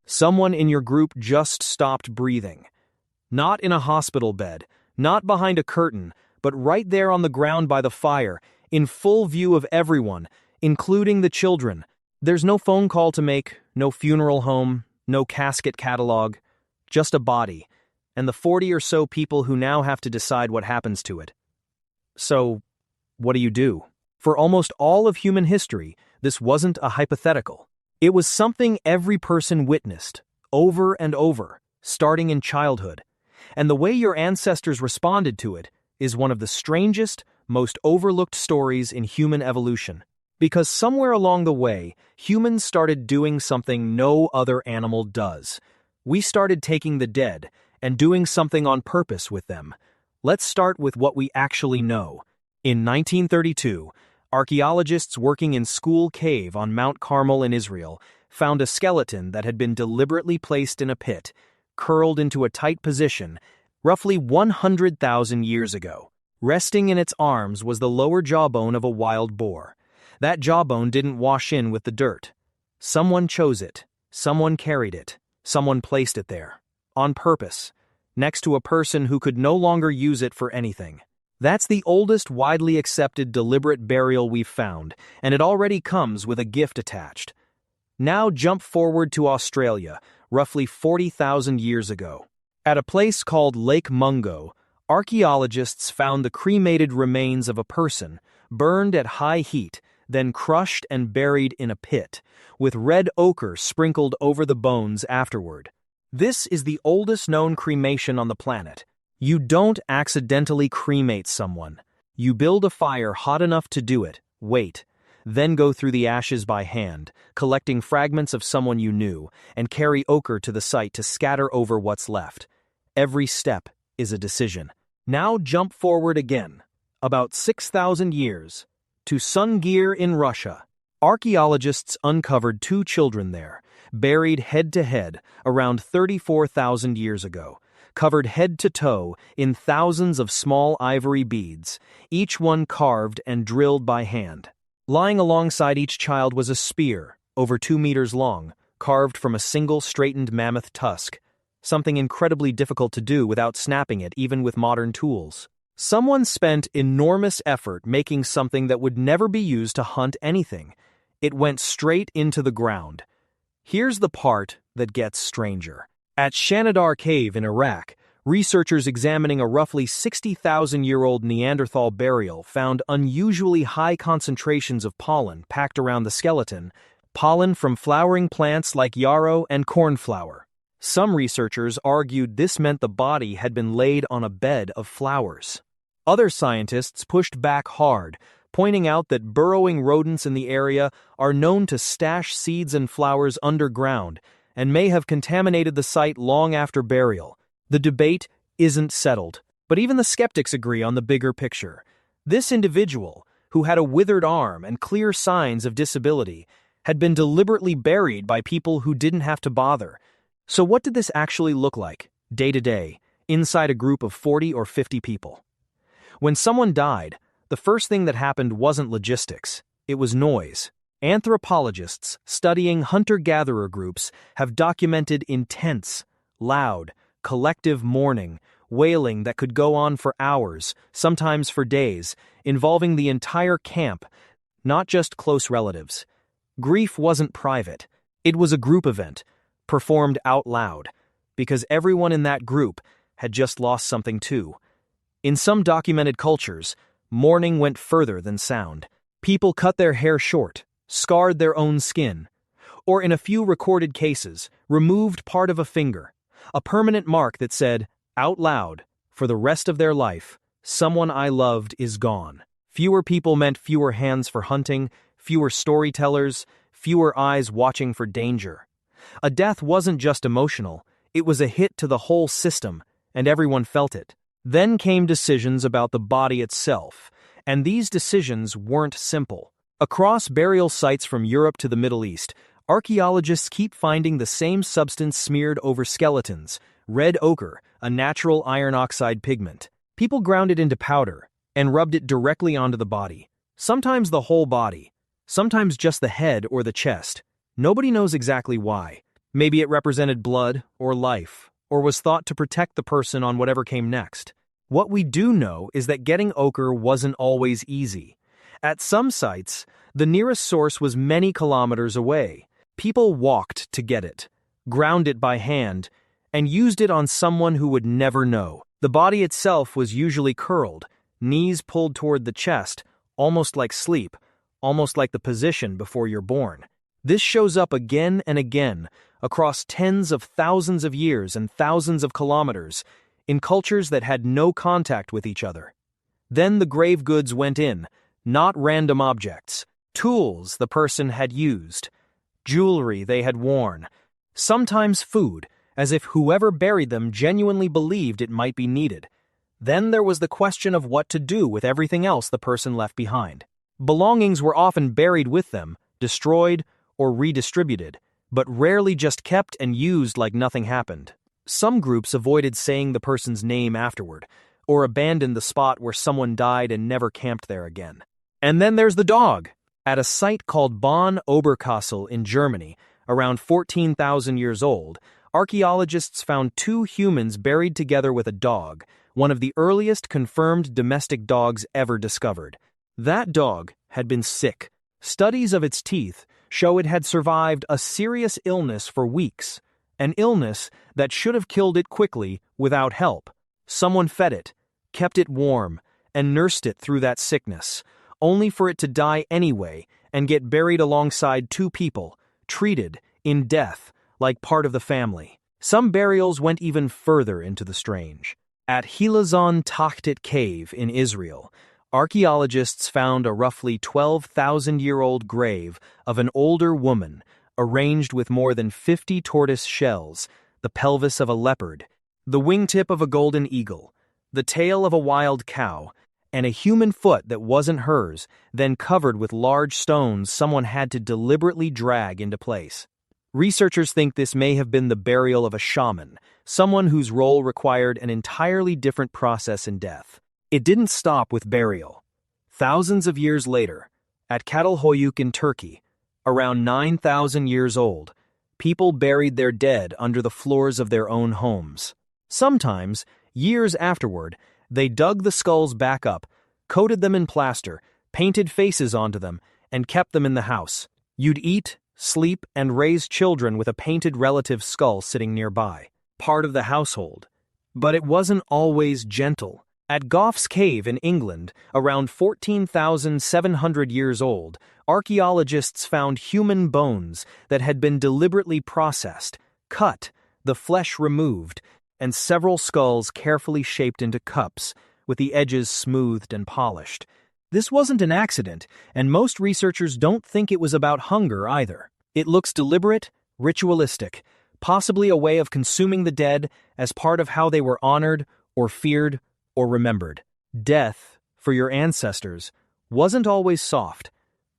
Someone in your group just stopped breathing. Not in a hospital bed, not behind a curtain, but right there on the ground by the fire, in full view of everyone, including the children. There's no phone call to make, no funeral home, no casket catalog, just a body, and the 40 or so people who now have to decide what happens to it. So, what do you do? For almost all of human history, this wasn't a hypothetical. It was something every person witnessed, over and over, starting in childhood. And the way your ancestors responded to it is one of the strangest, most overlooked stories in human evolution. Because somewhere along the way, humans started doing something no other animal does. We started taking the dead and doing something on purpose with them. Let's start with what we actually know. In 1932, archaeologists working in School Cave on Mount Carmel in Israel found a skeleton that had been deliberately placed in a pit, curled into a tight position, roughly 100,000 years ago. Resting in its arms was the lower jawbone of a wild boar. That jawbone didn't wash in with the dirt. Someone chose it, someone carried it, someone placed it there, on purpose, next to a person who could no longer use it for anything. That's the oldest widely accepted deliberate burial we've found, and it already comes with a gift attached. Now jump forward to Australia, roughly 40,000 years ago. At a place called Lake Mungo, archaeologists found the cremated remains of a person, burned at high heat, then crushed and buried in a pit, with red ochre sprinkled over the bones afterward. This is the oldest known cremation on the planet. You don't accidentally cremate someone. You build a fire hot enough to do it, wait, then go through the ashes by hand, collecting fragments of someone you knew, and carry ochre to the site to scatter over what's left. Every step is a decision. Now jump forward again, about 6,000 years, to Sungir in Russia. Archaeologists uncovered 2 children there, buried head to head around 34,000 years ago, covered head to toe in thousands of small ivory beads, each one carved and drilled by hand. Lying alongside each child was a spear, over 2 meters long, carved from a single straightened mammoth tusk, something incredibly difficult to do without snapping it even with modern tools. Someone spent enormous effort making something that would never be used to hunt anything. It went straight into the ground. Here's the part that gets stranger. At Shanidar Cave in Iraq, researchers examining a roughly 60,000-year-old Neanderthal burial found unusually high concentrations of pollen packed around the skeleton, pollen from flowering plants like yarrow and cornflower. Some researchers argued this meant the body had been laid on a bed of flowers. Other scientists pushed back hard, pointing out that burrowing rodents in the area are known to stash seeds and flowers underground and may have contaminated the site long after burial. The debate isn't settled, but even the skeptics agree on the bigger picture. This individual, who had a withered arm and clear signs of disability, had been deliberately buried by people who didn't have to bother. So what did this actually look like, day to day, inside a group of 40 or 50 people? When someone died, the first thing that happened wasn't logistics, it was noise. Anthropologists studying hunter-gatherer groups have documented intense, loud, collective mourning, wailing that could go on for hours, sometimes for days, involving the entire camp, not just close relatives. Grief wasn't private, it was a group event, performed out loud, because everyone in that group had just lost something too. In some documented cultures, mourning went further than sound. People cut their hair short, scarred their own skin, or in a few recorded cases, removed part of a finger, a permanent mark that said, out loud, for the rest of their life, someone I loved is gone. Fewer people meant fewer hands for hunting, fewer storytellers, fewer eyes watching for danger. A death wasn't just emotional, it was a hit to the whole system, and everyone felt it. Then came decisions about the body itself, and these decisions weren't simple. Across burial sites from Europe to the Middle East, archaeologists keep finding the same substance smeared over skeletons, red ochre, a natural iron oxide pigment. People ground it into powder and rubbed it directly onto the body, sometimes the whole body, sometimes just the head or the chest. Nobody knows exactly why. Maybe it represented blood or life, or was thought to protect the person on whatever came next. What we do know is that getting ochre wasn't always easy. At some sites, the nearest source was many kilometers away. People walked to get it, ground it by hand, and used it on someone who would never know. The body itself was usually curled, knees pulled toward the chest, almost like sleep, almost like the position before you're born. This shows up again and again, across tens of thousands of years and thousands of kilometers, in cultures that had no contact with each other. Then the grave goods went in, not random objects, tools the person had used, jewelry they had worn, sometimes food, as if whoever buried them genuinely believed it might be needed. Then there was the question of what to do with everything else the person left behind. Belongings were often buried with them, destroyed, or redistributed, but rarely just kept and used like nothing happened. Some groups avoided saying the person's name afterward, or abandoned the spot where someone died and never camped there again. And then there's the dog. At a site called Bonn Oberkassel in Germany, around 14,000 years old, archaeologists found 2 humans buried together with a dog, one of the earliest confirmed domestic dogs ever discovered. That dog had been sick. Studies of its teeth show it had survived a serious illness for weeks, an illness that should have killed it quickly without help. Someone fed it, kept it warm, and nursed it through that sickness, only for it to die anyway and get buried alongside 2 people, treated, in death, like part of the family. Some burials went even further into the strange. At Hilazon Tachtit Cave in Israel, archaeologists found a roughly 12,000-year-old grave of an older woman, arranged with more than 50 tortoise shells, the pelvis of a leopard, the wingtip of a golden eagle, the tail of a wild cow, and a human foot that wasn't hers, then covered with large stones someone had to deliberately drag into place. Researchers think this may have been the burial of a shaman, someone whose role required an entirely different process in death. It didn't stop with burial. Thousands of years later, at Çatalhöyük in Turkey, around 9,000 years old, people buried their dead under the floors of their own homes. Sometimes, years afterward, they dug the skulls back up, coated them in plaster, painted faces onto them, and kept them in the house. You'd eat, sleep, and raise children with a painted relative's skull sitting nearby, part of the household. But it wasn't always gentle. At Gough's Cave in England, around 14,700 years old, archaeologists found human bones that had been deliberately processed, cut, the flesh removed, and several skulls carefully shaped into cups, with the edges smoothed and polished. This wasn't an accident, and most researchers don't think it was about hunger either. It looks deliberate, ritualistic, possibly a way of consuming the dead as part of how they were honored or feared or remembered. Death, for your ancestors, wasn't always soft.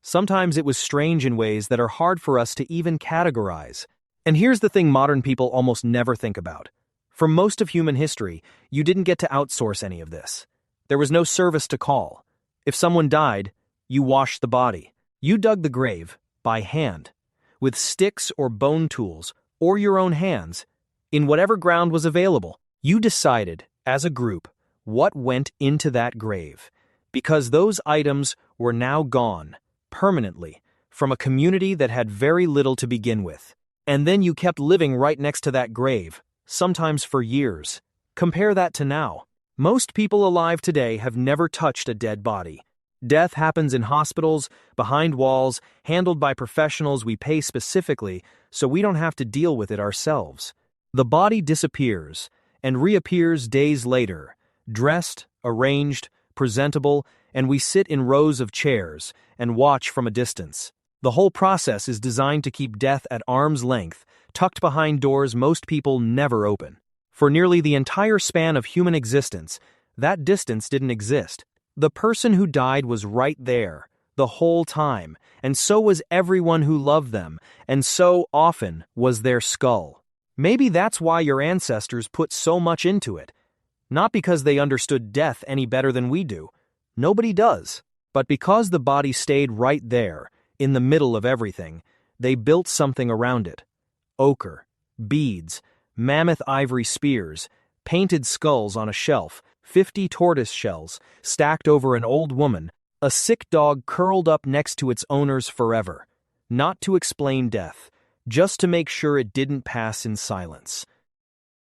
Sometimes it was strange in ways that are hard for us to even categorize. And here's the thing modern people almost never think about. For most of human history, you didn't get to outsource any of this. There was no service to call. If someone died, you washed the body. You dug the grave, by hand, with sticks or bone tools, or your own hands, in whatever ground was available. You decided, as a group, what went into that grave, because those items were now gone, permanently, from a community that had very little to begin with. And then you kept living right next to that grave, sometimes for years. Compare that to now. Most people alive today have never touched a dead body. Death happens in hospitals, behind walls, handled by professionals we pay specifically, so we don't have to deal with it ourselves. The body disappears, and reappears days later, dressed, arranged, presentable, and we sit in rows of chairs and watch from a distance. The whole process is designed to keep death at arm's length, tucked behind doors most people never open. For nearly the entire span of human existence, that distance didn't exist. The person who died was right there, the whole time, and so was everyone who loved them, and so often was their skull. Maybe that's why your ancestors put so much into it. Not because they understood death any better than we do. Nobody does. But because the body stayed right there, in the middle of everything, they built something around it. Ochre. beads, mammoth ivory spears, painted skulls on a shelf, 50 tortoise shells stacked over an old woman, a sick dog curled up next to its owners forever. Not to explain death, just to make sure it didn't pass in silence.